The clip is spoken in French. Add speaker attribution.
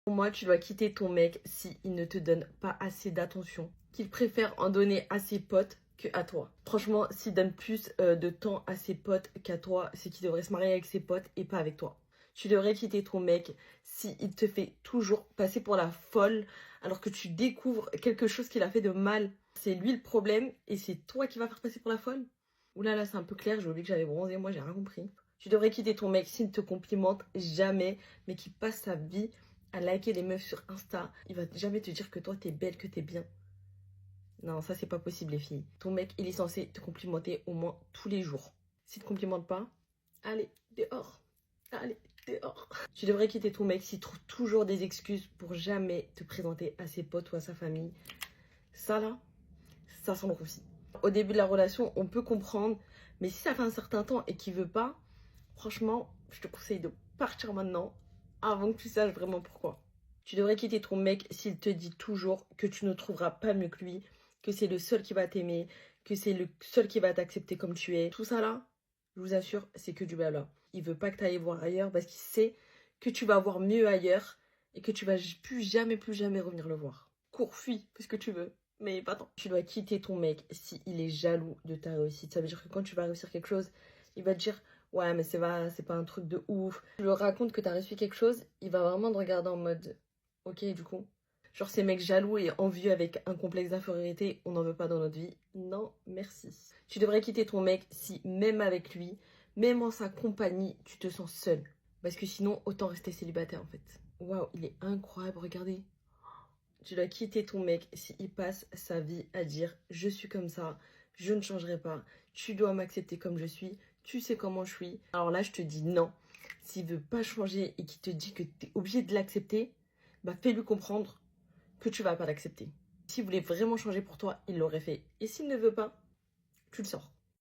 Speaker 1: Pour moi, tu dois quitter ton mec s'il ne te donne pas assez d'attention, qu'il préfère en donner à ses potes que à toi. Franchement, s'il donne plus de temps à ses potes qu'à toi, c'est qu'il devrait se marier avec ses potes et pas avec toi. Tu devrais quitter ton mec s'il te fait toujours passer pour la folle alors que tu découvres quelque chose qu'il a fait de mal. C'est lui le problème et c'est toi qui vas faire passer pour la folle. Ouh là là, c'est un peu clair, j'ai oublié que j'avais bronzé, moi j'ai rien compris. Tu devrais quitter ton mec s'il ne te complimente jamais, mais qu'il passe sa vie à liker les meufs sur Insta. Il va jamais te dire que toi t'es belle, que t'es bien. Non, ça c'est pas possible les filles. Ton mec, il est censé te complimenter au moins tous les jours. S'il te complimente pas, allez, dehors. Allez, dehors. Tu devrais quitter ton mec s'il trouve toujours des excuses pour jamais te présenter à ses potes ou à sa famille. Ça là, ça sent le roussi. Au début de la relation, on peut comprendre, mais si ça fait un certain temps et qu'il veut pas, franchement, je te conseille de partir maintenant avant que tu saches vraiment pourquoi. Tu devrais quitter ton mec s'il te dit toujours que tu ne trouveras pas mieux que lui, que c'est le seul qui va t'aimer, que c'est le seul qui va t'accepter comme tu es. Tout ça là, je vous assure, c'est que du blabla. Il veut pas que tu ailles voir ailleurs parce qu'il sait que tu vas voir mieux ailleurs et que tu vas plus jamais revenir le voir. Cours, fuis, fais ce que tu veux. Mais pas tant. Tu dois quitter ton mec s'il est jaloux de ta réussite. Ça veut dire que quand tu vas réussir quelque chose, il va te dire ouais, mais c'est pas un truc de ouf. Tu lui racontes que t'as réussi quelque chose, il va vraiment te regarder en mode ok, du coup. Genre, ces mecs jaloux et envieux avec un complexe d'infériorité, on n'en veut pas dans notre vie. Non, merci. Tu devrais quitter ton mec si, même avec lui, même en sa compagnie, tu te sens seule. Parce que sinon, autant rester célibataire en fait. Waouh, il est incroyable, regardez. Tu dois quitter ton mec s'il passe sa vie à dire je suis comme ça, je ne changerai pas, tu dois m'accepter comme je suis, tu sais comment je suis. Alors là, je te dis non. S'il veut pas changer et qu'il te dit que tu es obligé de l'accepter, bah fais-lui comprendre que tu vas pas l'accepter. S'il voulait vraiment changer pour toi, il l'aurait fait. Et s'il ne veut pas, tu le sors.